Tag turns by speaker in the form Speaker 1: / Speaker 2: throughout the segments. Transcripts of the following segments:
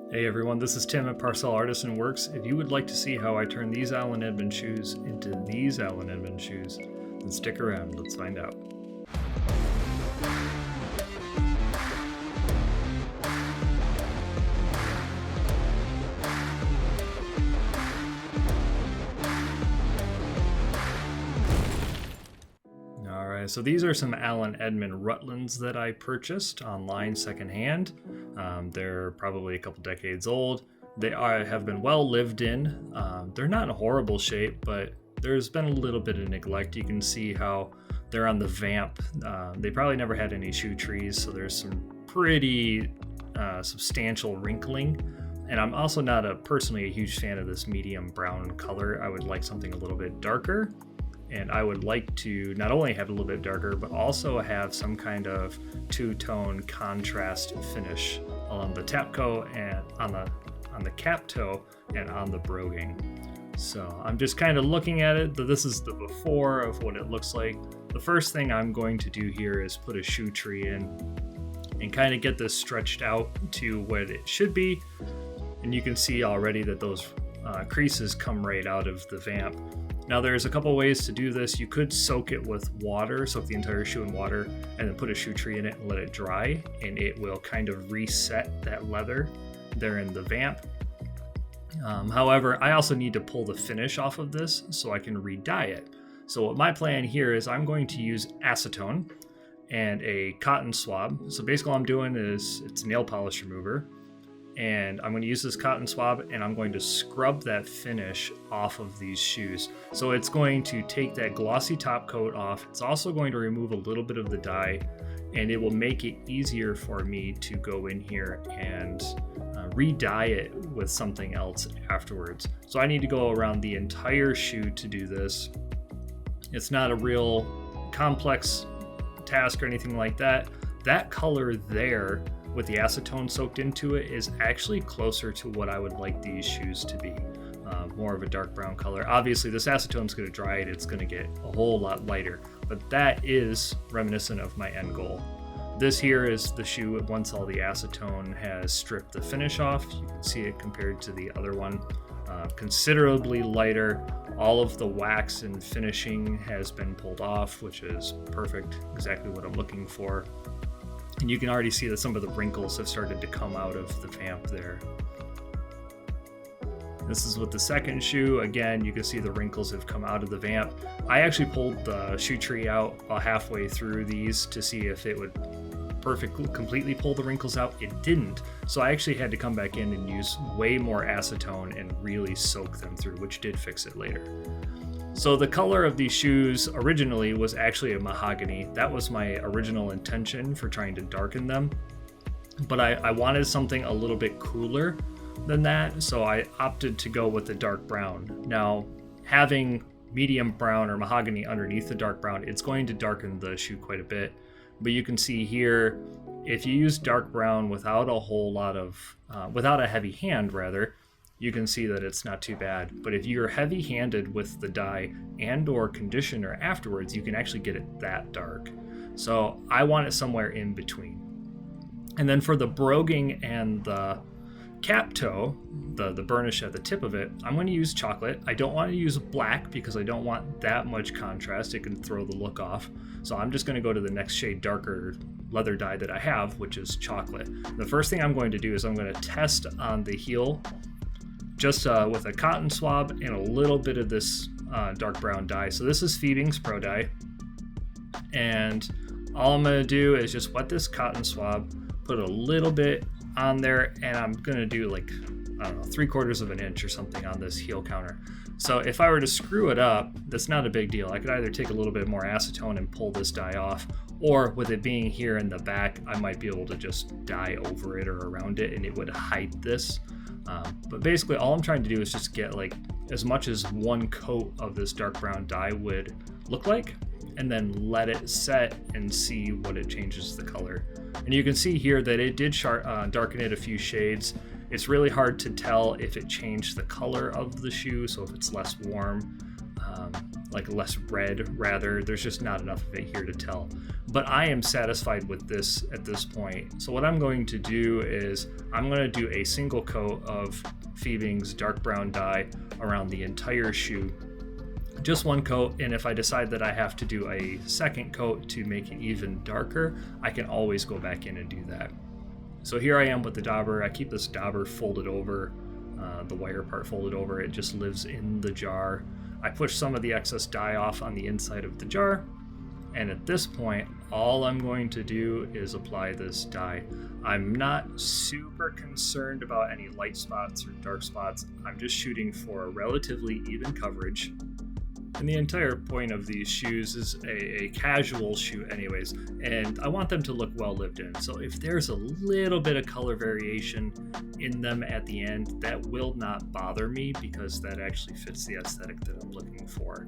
Speaker 1: Hey everyone, this is Tim at Parcel Artisan Works. If you would like to see how I turn these Allen Edmonds shoes into these Allen Edmonds shoes, then stick around, let's find out. Alright, so these are some Allen Edmonds Rutlands that I purchased online secondhand. They're probably a couple decades old. They have been well lived in. They're not in a horrible shape, but there's been a little bit of neglect. You can see how they're on the vamp. They probably never had any shoe trees, so there's some pretty substantial wrinkling. And I'm also not personally a huge fan of this medium brown color. I would like something a little bit darker. And I would like to not only have it a little bit darker, but also have some kind of two-tone contrast finish along the tap toe and on the cap toe and on the broguing. So I'm just kind of looking at it. This is the before of what it looks like. The first thing I'm going to do here is put a shoe tree in and kind of get this stretched out to what it should be. And you can see already that those creases come right out of the vamp. Now there's a couple ways to do this. You could soak it with water, soak the entire shoe in water, and then put a shoe tree in it and let it dry, and it will kind of reset that leather there in the vamp. However, I also need to pull the finish off of this so I can re-dye it. So what my plan here is I'm going to use acetone and a cotton swab. So basically all I'm doing is it's nail polish remover. And I'm going to use this cotton swab and I'm going to scrub that finish off of these shoes. So it's going to take that glossy top coat off. It's also going to remove a little bit of the dye, and it will make it easier for me to go in here and re-dye it with something else afterwards. So I need to go around the entire shoe to do this. It's not a real complex task or anything like that. That color there with the acetone soaked into it is actually closer to what I would like these shoes to be. More of a dark brown color. Obviously this acetone is going to dry it, it's going to get a whole lot lighter, but that is reminiscent of my end goal. This here is the shoe once all the acetone has stripped the finish off. You can see it compared to the other one. Considerably lighter. All of the wax and finishing has been pulled off, which is perfect, exactly what I'm looking for. And you can already see that some of the wrinkles have started to come out of the vamp there. This is with the second shoe. Again, you can see the wrinkles have come out of the vamp. I actually pulled the shoe tree out halfway through these to see if it would completely pull the wrinkles out. It didn't. So I actually had to come back in and use way more acetone and really soak them through, which did fix it later. So the color of these shoes originally was actually a mahogany. That was my original intention for trying to darken them. But I wanted something a little bit cooler than that, so I opted to go with the dark brown. Now, having medium brown or mahogany underneath the dark brown, it's going to darken the shoe quite a bit. But you can see here, if you use dark brown without a whole lot of, without a heavy hand rather, you can see that it's not too bad. But if you're heavy-handed with the dye and or conditioner afterwards, you can actually get it that dark. So I want it somewhere in between. And then for the broguing and the cap toe, the burnish at the tip of it, I'm going to use chocolate. I don't want to use black because I don't want that much contrast. It can throw the look off. So I'm just going to go to the next shade darker leather dye that I have, which is chocolate. The first thing I'm going to do is I'm going to test on the heel just with a cotton swab and a little bit of this dark brown dye. So this is Phoebing's Pro Dye. And all I'm going to do is just wet this cotton swab, put a little bit on there, and I'm going to do like, I don't know, 3/4 of an inch or something on this heel counter. So if I were to screw it up, that's not a big deal. I could either take a little bit more acetone and pull this dye off, or with it being here in the back, I might be able to just dye over it or around it and it would hide this. But basically all I'm trying to do is just get like as much as one coat of this dark brown dye would look like, and then let it set and see what it changes the color. And you can see here that it did darken it a few shades. It's really hard to tell if it changed the color of the shoe, so if it's less warm. like less red rather. There's just not enough of it here to tell. But I am satisfied with this at this point. So what I'm going to do is I'm going to do a single coat of Phoebing's dark brown dye around the entire shoe. Just one coat, and if I decide that I have to do a second coat to make it even darker, I can always go back in and do that. So here I am with the dauber. I keep this dauber folded over, the wire part folded over. It just lives in the jar. I push some of the excess dye off on the inside of the jar, and at this point, all I'm going to do is apply this dye. I'm not super concerned about any light spots or dark spots. I'm just shooting for a relatively even coverage. And the entire point of these shoes is a casual shoe anyways, and I want them to look well lived in. So if there's a little bit of color variation in them at the end, that will not bother me because that actually fits the aesthetic that I'm looking for.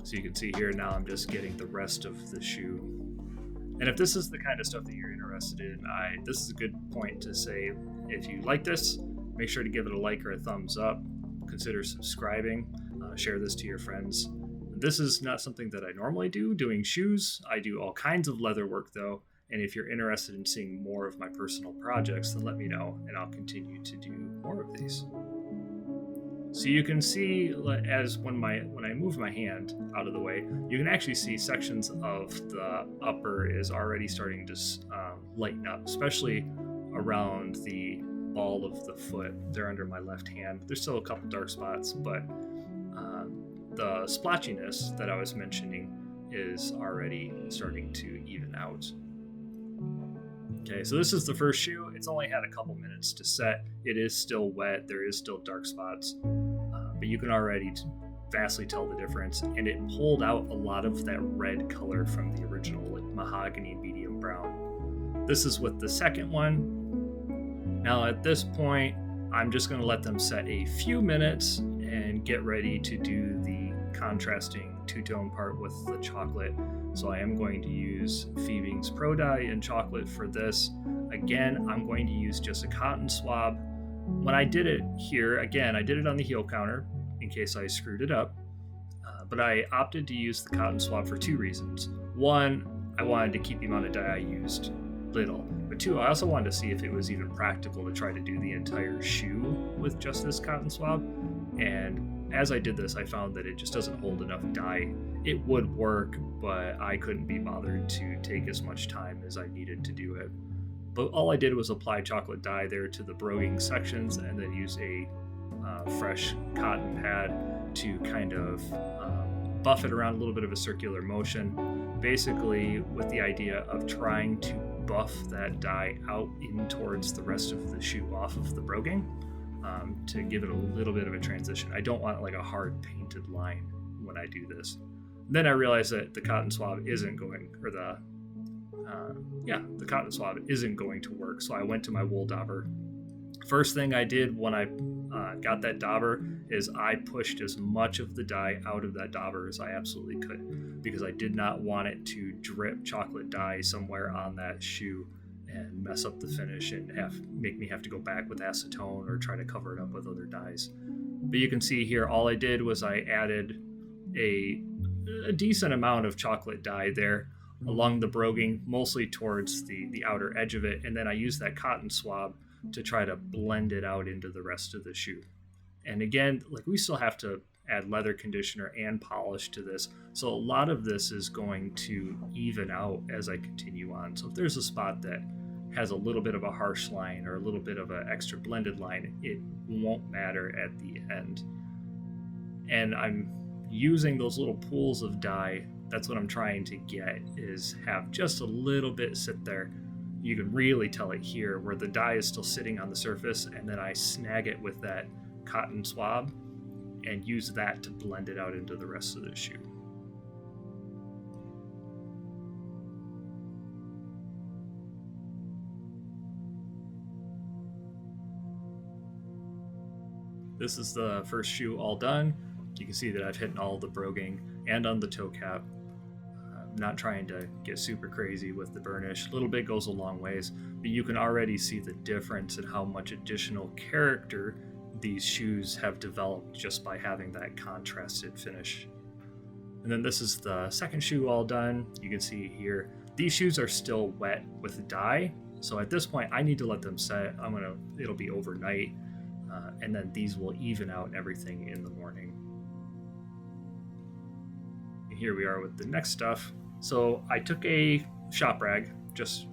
Speaker 1: So you can see here now I'm just getting the rest of the shoe. And if this is the kind of stuff that you're interested in, this is a good point to say, if you like this, make sure to give it a like or a thumbs up. Consider subscribing. Share this to your friends. This is not something that I normally do, doing shoes. I do all kinds of leather work though. And if you're interested in seeing more of my personal projects, then let me know and I'll continue to do more of these. So you can see as when I move my hand out of the way, you can actually see sections of the upper is already starting to lighten up, especially around the ball of the foot there under my left hand. There's still a couple dark spots, but the splotchiness that I was mentioning is already starting to even out. Okay, so this is the first shoe. It's only had a couple minutes to set. It is still wet. There is still dark spots, but you can already vastly tell the difference, and it pulled out a lot of that red color from the original, like mahogany medium brown. This is with the second one. Now at this point, I'm just going to let them set a few minutes and get ready to do the contrasting two-tone part with the chocolate. So I am going to use Phoebing's Pro Dye in chocolate for this. Again, I'm going to use just a cotton swab. When I did it here, again, I did it on the heel counter in case I screwed it up, but I opted to use the cotton swab for two reasons. One, I wanted to keep the amount of dye I used little. But two, I also wanted to see if it was even practical to try to do the entire shoe with just this cotton swab. And as I did this, I found that it just doesn't hold enough dye. It would work, but I couldn't be bothered to take as much time as I needed to do it. But all I did was apply chocolate dye there to the broguing sections and then use a fresh cotton pad to kind of buff it around a little bit of a circular motion, basically with the idea of trying to buff that dye out in towards the rest of the shoe off of the broguing to give it a little bit of a transition. I don't want like a hard painted line when I do this. Then I realized that the cotton swab isn't going, or the cotton swab isn't going to work. So I went to my wool dauber. First thing I did when I got that dauber is I pushed as much of the dye out of that dauber as I absolutely could, because I did not want it to drip chocolate dye somewhere on that shoe and mess up the finish and make me have to go back with acetone or try to cover it up with other dyes. But you can see here, all I did was I added a decent amount of chocolate dye there along the broguing, mostly towards the outer edge of it, and then I used that cotton swab to try to blend it out into the rest of the shoe. And again, like, we still have to add leather conditioner and polish to this, so a lot of this is going to even out as I continue on. So if there's a spot that has a little bit of a harsh line or a little bit of an extra blended line, it won't matter at the end. And I'm using those little pools of dye. That's what I'm trying to get, is have just a little bit sit there. You can really tell it here where the dye is still sitting on the surface, and then I snag it with that cotton swab and use that to blend it out into the rest of the shoe. This is the first shoe all done. You can see that I've hit all the broguing and on the toe cap. I'm not trying to get super crazy with the burnish. A little bit goes a long ways, but you can already see the difference in how much additional character these shoes have developed just by having that contrasted finish. And then this is the second shoe all done. You can see here, these shoes are still wet with dye. So at this point, I need to let them set. It'll be overnight. And then these will even out everything in the morning. And here we are with the next stuff. So I took a shop rag, just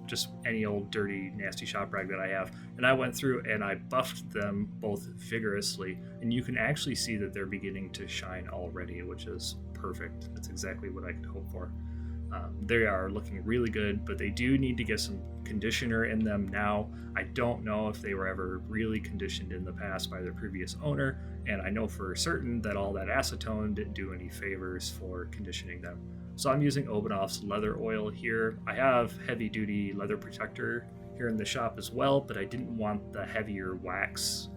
Speaker 1: any old dirty, nasty shop rag that I have, and I went through and I buffed them both vigorously. And you can actually see that they're beginning to shine already, which is perfect. That's exactly what I could hope for. They are looking really good, but they do need to get some conditioner in them now. I don't know if they were ever really conditioned in the past by their previous owner, and I know for certain that all that acetone didn't do any favors for conditioning them. So I'm using Obanoff's leather oil here. I have heavy duty leather protector here in the shop as well, but I didn't want the heavier wax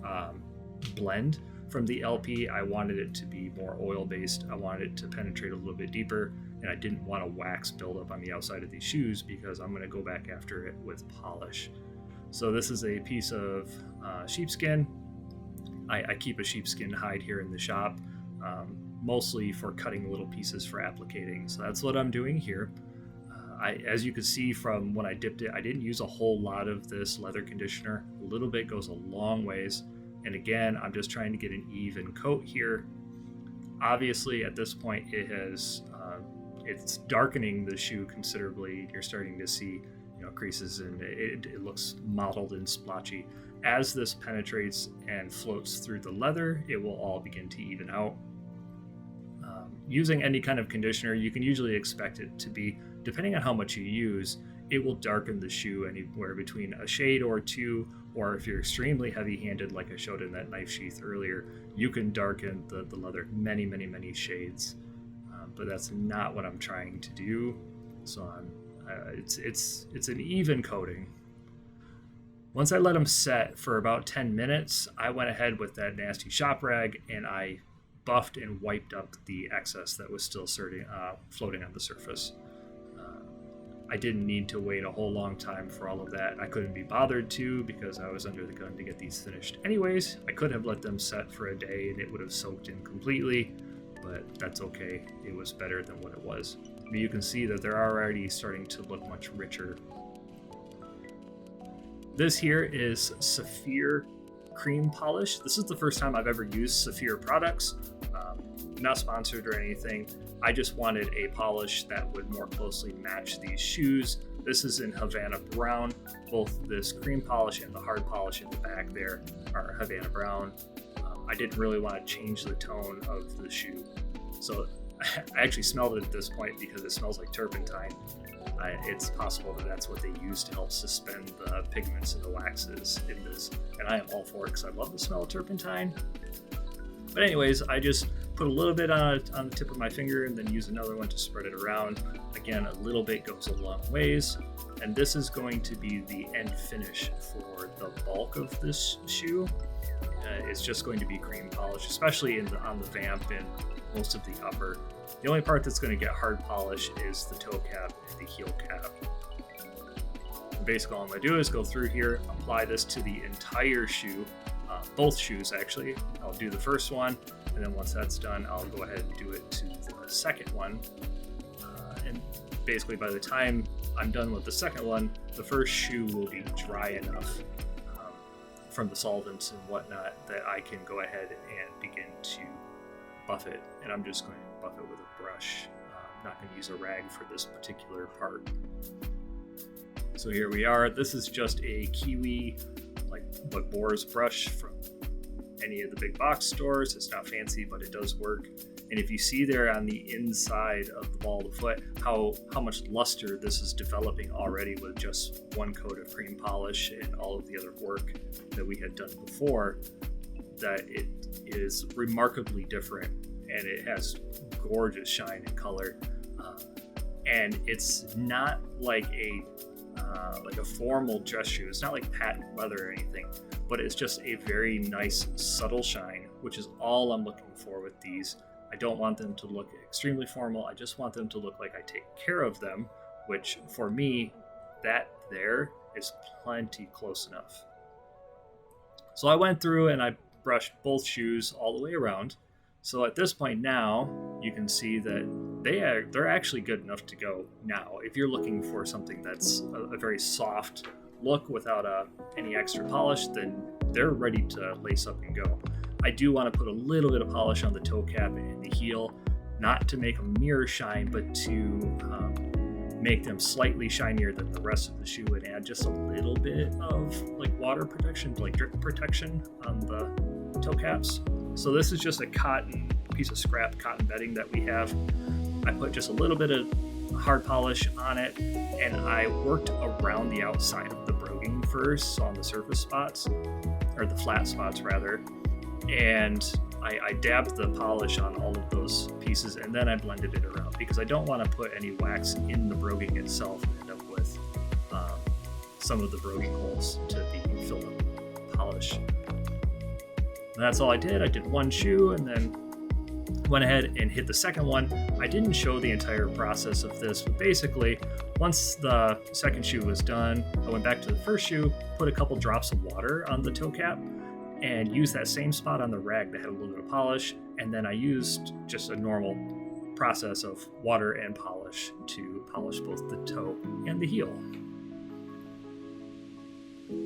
Speaker 1: blend from the LP. I wanted it to be more oil based. I wanted it to penetrate a little bit deeper, and I didn't want a wax buildup on the outside of these shoes because I'm going to go back after it with polish. So this is a piece of sheepskin. I keep a sheepskin hide here in the shop, mostly for cutting little pieces for applicating. So that's what I'm doing here. As you can see from when I dipped it, I didn't use a whole lot of this leather conditioner. A little bit goes a long ways. And again, I'm just trying to get an even coat here. Obviously, at this point, it's darkening the shoe considerably. You're starting to see, creases, and it looks mottled and splotchy. As this penetrates and floats through the leather, it will all begin to even out. Using any kind of conditioner, you can usually expect it to be, depending on how much you use, it will darken the shoe anywhere between a shade or two, or if you're extremely heavy-handed, like I showed in that knife sheath earlier, you can darken the leather many, many, many shades. But that's not what I'm trying to do. So it's an even coating. Once I let them set for about 10 minutes, I went ahead with that nasty shop rag and I buffed and wiped up the excess that was still floating on the surface. I didn't need to wait a whole long time for all of that. I couldn't be bothered to because I was under the gun to get these finished anyways. I could have let them set for a day and it would have soaked in completely, but that's okay. It was better than what it was. But you can see that they're already starting to look much richer. This here is Saphir cream polish. This is the first time I've ever used Saphir products. Not sponsored or anything. I just wanted a polish that would more closely match these shoes. This is in Havana Brown. Both this cream polish and the hard polish in the back there are Havana Brown. I didn't really want to change the tone of the shoe. So I actually smelled it at this point because it smells like turpentine. It's possible that that's what they use to help suspend the pigments and the waxes in this. And I am all for it because I love the smell of turpentine. But anyways, I just put a little bit on the tip of my finger and then use another one to spread it around. Again, a little bit goes a long ways. And this is going to be the end finish for the bulk of this shoe. It's just going to be cream polish, especially on the vamp and most of the upper. The only part that's going to get hard polish is the toe cap and the heel cap. And basically all I'm going to do is go through here, apply this to the entire shoe, both shoes actually. I'll do the first one, and then once that's done, I'll go ahead and do it to the second one. And basically by the time I'm done with the second one, the first shoe will be dry enough from the solvents and whatnot that I can go ahead and begin to buff it. And I'm just going to buff it with a brush. I'm not going to use a rag for this particular part. So here we are. This is just a Kiwi, but Boar's brush from any of the big box stores. It's not fancy, but it does work. And if you see there on the inside of the ball of the foot how much luster this is developing already with just one coat of cream polish and all of the other work that we had done before, that it is remarkably different and it has gorgeous shine and color. And it's not like a formal dress shoe. It's not like patent leather or anything, but it's just a very nice subtle shine, which is all I'm looking for with these. I don't want them to look extremely formal. I just want them to look like I take care of them, which for me, that there is plenty close enough. So I went through and I brushed both shoes all the way around. So at this point now, you can see that they're actually good enough to go now. If you're looking for something that's a very soft look without any extra polish, then they're ready to lace up and go. I do want to put a little bit of polish on the toe cap and the heel, not to make them mirror shine, but to make them slightly shinier than the rest of the shoe and add just a little bit of like water protection, like drip protection on the toe caps. So this is just a piece of scrap cotton bedding that we have. I put just a little bit of hard polish on it, and I worked around the outside of the broguing first, so on the surface spots, or the flat spots rather, and I dabbed the polish on all of those pieces, and then I blended it around because I don't want to put any wax in the broguing itself and end up with some of the broguing holes to be filled up with polish. And that's all I did. I did one shoe and then went ahead and hit the second one. I didn't show the entire process of this, but basically once the second shoe was done, I went back to the first shoe, put a couple drops of water on the toe cap, and used that same spot on the rag that had a little bit of polish, and then I used just a normal process of water and polish to polish both the toe and the heel.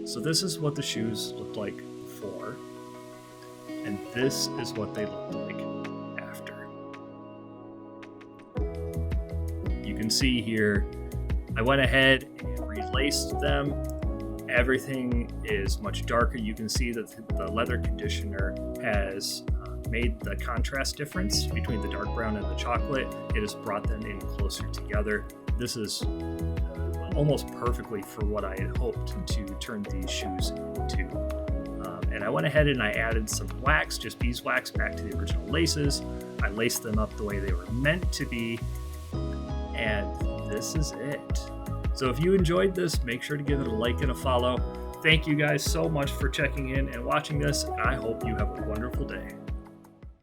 Speaker 1: So this is what the shoes looked like before, and this is what they looked like after. You can see here, I went ahead and relaced them. Everything is much darker. You can see that the leather conditioner has made the contrast difference between the dark brown and the chocolate. It has brought them in closer together. This is almost perfectly for what I had hoped to turn these shoes into. And I went ahead and I added some wax, just beeswax, back to the original laces. I laced them up the way they were meant to be, and this is it. So if you enjoyed this, make sure to give it a like and a follow. Thank you guys so much for checking in and watching this, and I hope you have a wonderful day.